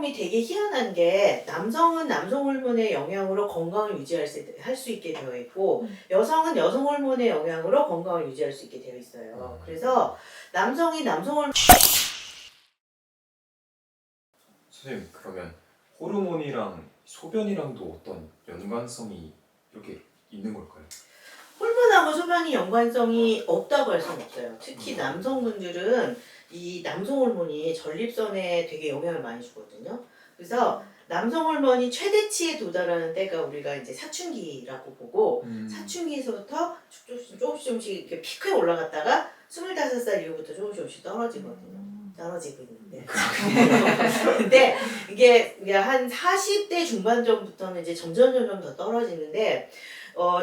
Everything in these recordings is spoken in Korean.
몸이 되게 희한한 게 남성은 남성 호르몬의 영향으로 건강을 유지할 수 있게 되어 있고 여성은 여성 호르몬의 영향으로 건강을 유지할 수 있게 되어 있어요. 그래서 남성이 남성 호르몬 선생님, 그러면 호르몬이랑 소변이랑도 어떤 연관성이 이렇게 있는 걸까요? 호르몬하고 소변이 연관성이 없다고 할 수는 없어요. 특히 남성분들은 이 남성 호르몬이 전립선에 되게 영향을 많이 주거든요. 그래서 남성 호르몬이 최대치에 도달하는 때가 우리가 이제 사춘기라고 보고 사춘기에서부터 조금씩 이렇게 피크에 올라갔다가 25살 이후부터 조금씩 떨어지거든요. 떨어지고 있는데. 근데 이게 한 40대 중반 전부터는 이제 점점 더 떨어지는데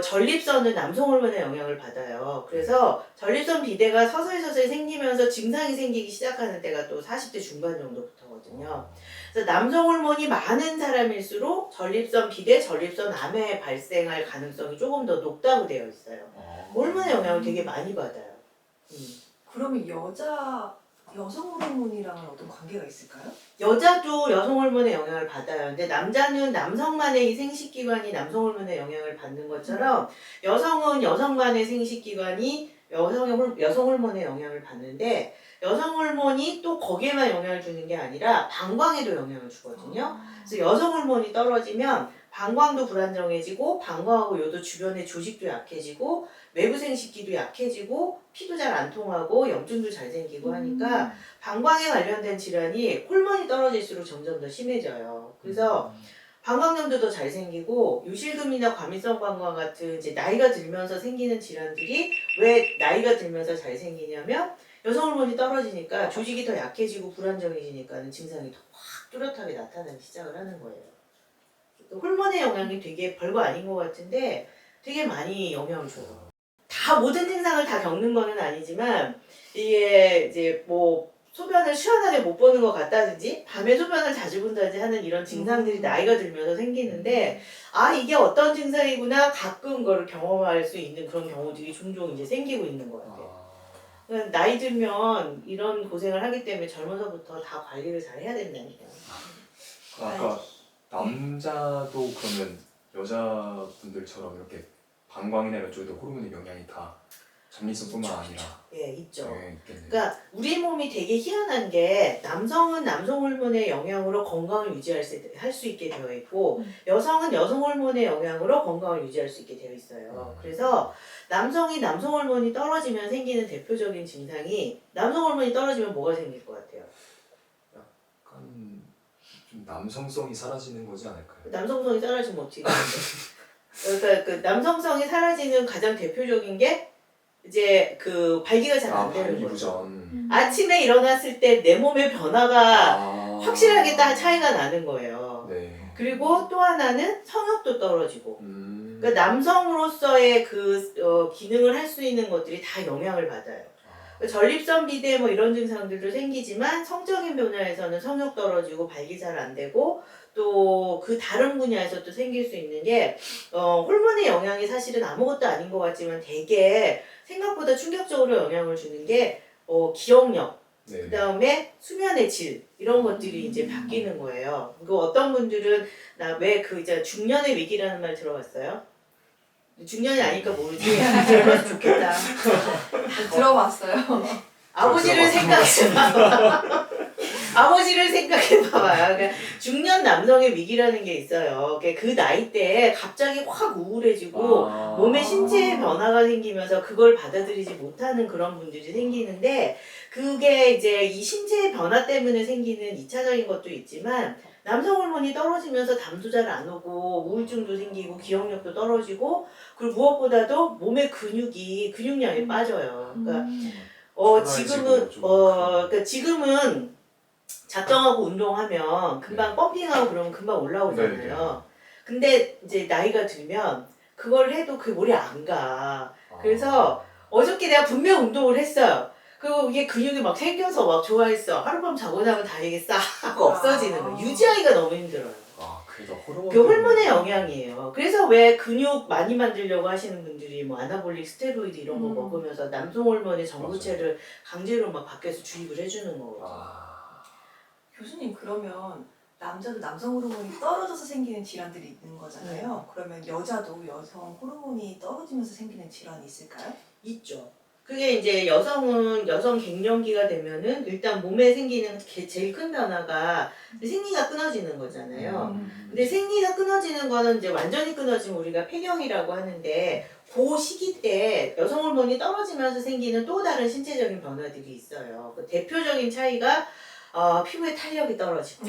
전립선은 남성 호르몬의 영향을 받아요. 그래서 전립선 비대가 서서히 생기면서 증상이 생기기 시작하는 때가 또 40대 중반 정도부터거든요. 그래서 남성 호르몬이 많은 사람일수록 전립선 비대, 전립선 암에 발생할 가능성이 조금 더 높다고 되어 있어요. 호르몬의 영향을 되게 많이 받아요. 그러면 여성 호르몬이랑은 어떤 관계가 있을까요? 여자도 여성 호르몬의 영향을 받아요. 근데 남자는 남성만의 이 생식기관이 남성 호르몬의 영향을 받는 것처럼 여성은 여성만의 생식기관이 여성 호르몬의 영향을 받는데 여성 호르몬이 또 거기에만 영향을 주는 게 아니라 방광에도 영향을 주거든요. 그래서 여성 호르몬이 떨어지면 방광도 불안정해지고 방광하고 요도 주변의 조직도 약해지고 외부 생식기도 약해지고 피도 잘 안 통하고 염증도 잘 생기고 하니까 방광에 관련된 질환이 호르몬이 떨어질수록 점점 더 심해져요. 그래서 방광염도 더 잘 생기고 유실금이나 과민성 방광 같은 이제 나이가 들면서 생기는 질환들이 왜 나이가 들면서 잘 생기냐면 여성 호르몬이 떨어지니까 조직이 더 약해지고 불안정해지니까는 증상이 더 확 뚜렷하게 나타나기 시작을 하는 거예요. 호르몬의 영향이 되게 별거 아닌 것 같은데 되게 많이 영향을 줘요. 다 모든 증상을 다 겪는 거는 아니지만 이게 이제 뭐 소변을 시원하게 못 보는 것 같다든지 밤에 소변을 자주 본다든지 하는 이런 증상들이 나이가 들면서 생기는데 아 이게 어떤 증상이구나 가끔 그걸 경험할 수 있는 그런 경우들이 종종 이제 생기고 있는 것 같아요. 그러니까 나이 들면 이런 고생을 하기 때문에 젊어서부터 다 관리를 잘 해야 된다니까. 아까 남자도 그러면 여자분들처럼 이렇게 방광이나 이런 쪽에도 호르몬의 영향이 다 전립선뿐만 아니라 예, 있죠. 있겠네요. 그러니까 우리 몸이 되게 희한한 게 남성은 남성 호르몬의 영향으로 건강을 유지할 수 있게 되어 있고 여성은 여성 호르몬의 영향으로 건강을 유지할 수 있게 되어 있어요. 그래서 남성이 남성 호르몬이 떨어지면 생기는 대표적인 증상이 남성 호르몬이 떨어지면 뭐가 생길 것 같아요? 약간 좀 남성성이 사라지는 거지 않을까요? 남성성이 사라지면 어떻게 되는데? 그러니까 그 남성성이 사라지는 가장 대표적인 게 이제 그 발기가 잘 안 되는 거죠. 아침에 일어났을 때 내 몸의 변화가 확실하게 딱 차이가 나는 거예요. 네. 그리고 또 하나는 성욕도 떨어지고. 그러니까 남성으로서의 그 기능을 할 수 있는 것들이 다 영향을 받아요. 전립선 비대 뭐 이런 증상들도 생기지만 성적인 분야에서는 성욕 떨어지고 발기 잘 안 되고 또 그 다른 분야에서 또 생길 수 있는 게 호르몬의 영향이 사실은 아무것도 아닌 것 같지만 되게 생각보다 충격적으로 영향을 주는 게 기억력, 네. 그 다음에 수면의 질 이런 것들이 이제 바뀌는 거예요. 그리고 어떤 분들은 나 왜 그 이제 중년의 위기라는 말 들어봤어요? 중년이 아니까 모르지. 들어서 좋겠다. 들어봤어요. 아버지를 생각해봐. 아버지를 생각해봐봐요. 그러니까 중년 남성의 위기라는 게 있어요. 그 나이 때에 갑자기 확 우울해지고 몸에 신체의 변화가 생기면서 그걸 받아들이지 못하는 그런 분들이 생기는데 그게 이제 이 신체의 변화 때문에 생기는 2차적인 것도 있지만 남성 호르몬이 떨어지면서 잠도 잘 안 오고 우울증도 생기고 기억력도 떨어지고 그리고 무엇보다도 몸의 근육량이 빠져요. 그러니까 지금은 작정하고 운동하면 금방 펌핑하고 그러면 금방 올라오잖아요. 근데 이제 나이가 들면 그걸 해도 그 머리 안 가. 그래서 어저께 내가 분명 운동을 했어요. 그리고 이게 근육이 막 생겨서 막 좋아했어. 하룻밤 자고 나면 다 이게 싹 없어지는 거예요. 유지하기가 너무 힘들어요. 그래서 호르몬 그 호르몬의 영향이에요. 그래서 왜 근육 많이 만들려고 하시는 분들이 뭐 아나볼릭 스테로이드 이런 거 먹으면서 남성 호르몬의 전구체를 강제로 막 밖에서 주입을 해주는 거거든요. 교수님 그러면 남자도 남성 호르몬이 떨어져서 생기는 질환들이 있는 거잖아요. 그러면 여자도 여성 호르몬이 떨어지면서 생기는 질환이 있을까요? 있죠. 그게 이제 여성은 여성 갱년기가 되면은 일단 몸에 생기는 제일 큰 변화가 생리가 끊어지는 거잖아요. 근데 생리가 끊어지는 거는 이제 완전히 끊어지면 우리가 폐경이라고 하는데 그 시기 때 여성 호르몬이 떨어지면서 생기는 또 다른 신체적인 변화들이 있어요. 그 대표적인 차이가 피부의 탄력이 떨어지고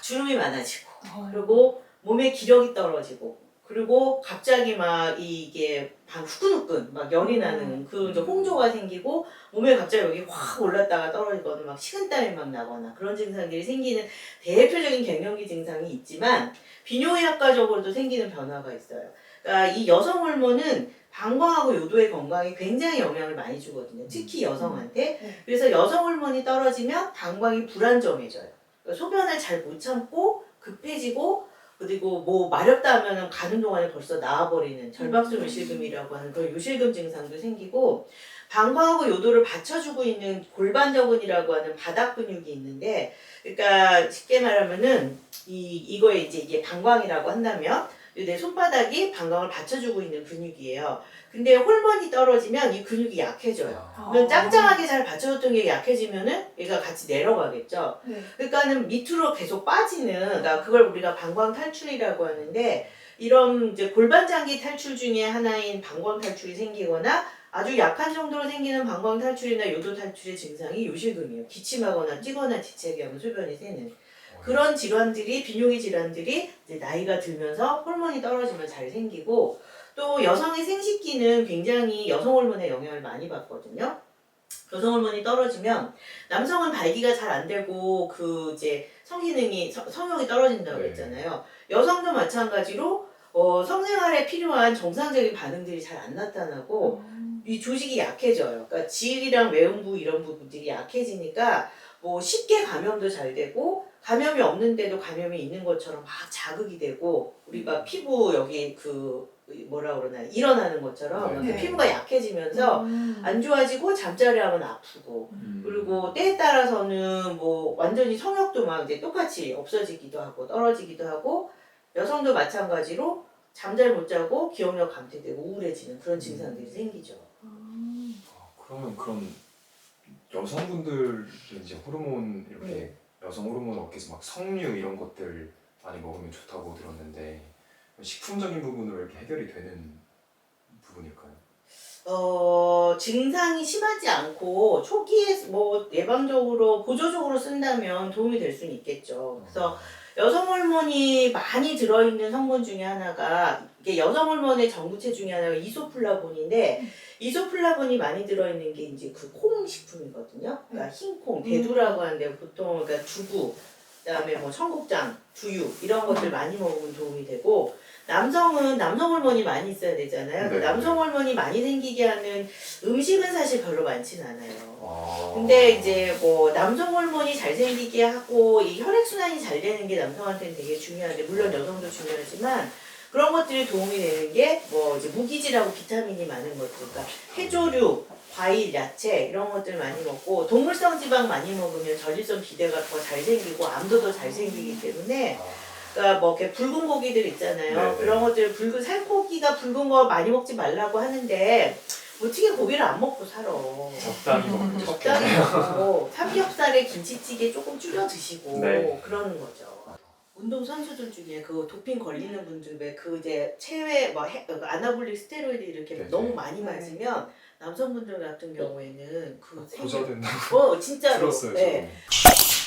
주름이 많아지고 그리고 몸의 기력이 떨어지고 그리고 갑자기 막 이게 후끈후끈 막 열이 나는 그 이제 홍조가 생기고 몸에 갑자기 여기 확 올랐다가 떨어지거나 막 식은땀이 막 나거나 그런 증상들이 생기는 대표적인 갱년기 증상이 있지만 비뇨의학과적으로도 생기는 변화가 있어요. 그러니까 이 여성 호르몬은 방광하고 요도의 건강에 굉장히 영향을 많이 주거든요. 특히 여성한테. 그래서 여성 호르몬이 떨어지면 방광이 불안정해져요. 그러니까 소변을 잘 못 참고 급해지고 그리고 뭐 마렵다 하면은 가는 동안에 벌써 나와버리는 절박성 요실금이라고 하는 그런 요실금 증상도 생기고 방광하고 요도를 받쳐주고 있는 골반저근이라고 하는 바닥 근육이 있는데 그러니까 쉽게 말하면은 이거에 이제 이게 방광이라고 한다면 내 손바닥이 방광을 받쳐주고 있는 근육이에요. 근데 호르몬이 떨어지면 이 근육이 약해져요. 그러면 짱짱하게 잘 받쳐줬던 게 약해지면은 얘가 같이 내려가겠죠. 그러니까는 밑으로 계속 빠지는, 그러니까 그걸 우리가 방광 탈출이라고 하는데 이런 이제 골반장기 탈출 중에 하나인 방광 탈출이 생기거나 아주 약한 정도로 생기는 방광 탈출이나 요도 탈출의 증상이 요실금이에요. 기침하거나 뛰거나 지체하면 소변이 새는. 그런 질환들이 비뇨기 질환들이 이제 나이가 들면서 호르몬이 떨어지면 잘 생기고 또 여성의 생식기는 굉장히 여성 호르몬의 영향을 많이 받거든요. 여성 호르몬이 떨어지면 남성은 발기가 잘 안 되고 그 이제 성기능이 성욕이 떨어진다고 했잖아요. 여성도 마찬가지로 성생활에 필요한 정상적인 반응들이 잘 안 나타나고 이 조직이 약해져요. 그러니까 지을이랑 외음부 이런 부분들이 약해지니까 뭐 쉽게 감염도 잘 되고 감염이 없는데도 감염이 있는 것처럼 막 자극이 되고 우리가 피부 여기 그 뭐라 그러나 일어나는 것처럼 피부가 약해지면서 안 좋아지고 잠자리 하면 아프고 그리고 때에 따라서는 뭐 완전히 성욕도 막 이제 똑같이 없어지기도 하고 떨어지기도 하고 여성도 마찬가지로 잠잘 못 자고 기억력 감퇴되고 우울해지는 그런 증상들이 생기죠. 그러면 그런 여성분들은 이제 호르몬 이렇게 여성 호르몬 얻기 막 석류 이런 것들 많이 먹으면 좋다고 들었는데 식품적인 부분으로 이렇게 해결이 되는 부분일까요? 증상이 심하지 않고 초기에 뭐 예방적으로 보조적으로 쓴다면 도움이 될 수는 있겠죠. 그래서 여성 호르몬이 많이 들어있는 성분 중에 하나가 이게 여성 호르몬의 전구체 중에 하나가 이소플라본인데 이소플라본이 많이 들어있는 게 이제 그 콩 식품이거든요. 그러니까 흰콩, 대두라고 하는데 보통 그러니까 두부, 그다음에 뭐 청국장, 두유 이런 것들 많이 먹으면 도움이 되고 남성은 남성 호르몬이 많이 있어야 되잖아요. 네. 남성 호르몬이 많이 생기게 하는 음식은 사실 별로 많지는 않아요. 근데 이제 뭐 남성 호르몬이 잘 생기게 하고 이 혈액순환이 잘 되는 게 남성한테는 되게 중요한데 물론 여성도 중요하지만 그런 것들이 도움이 되는 게 뭐 이제 무기질하고 비타민이 많은 것들, 그러니까 해조류, 과일, 야채 이런 것들 많이 먹고 동물성 지방 많이 먹으면 저질성 비대가 더 잘 생기고 암도 더 잘 생기기 때문에 그러니까 뭐 이렇게 붉은 고기들 있잖아요. 네네. 그런 것들 붉은 살코기가 붉은 거 많이 먹지 말라고 하는데 어떻게 고기를 안 먹고 살아. 적당히 먹는 게 적당히 좋겠네요. 먹고 삼겹살에 김치찌개 조금 줄여 드시고 네. 그러는 거죠. 운동 선수들 중에 그 도핑 걸리는 분들 왜 그 이제 체외 뭐 아나볼릭 스테로이드 이렇게 네네. 너무 많이 맞으면 남성분들 같은 경우에는 그 부자 된다고 진짜로 들었어요. 네. 저도.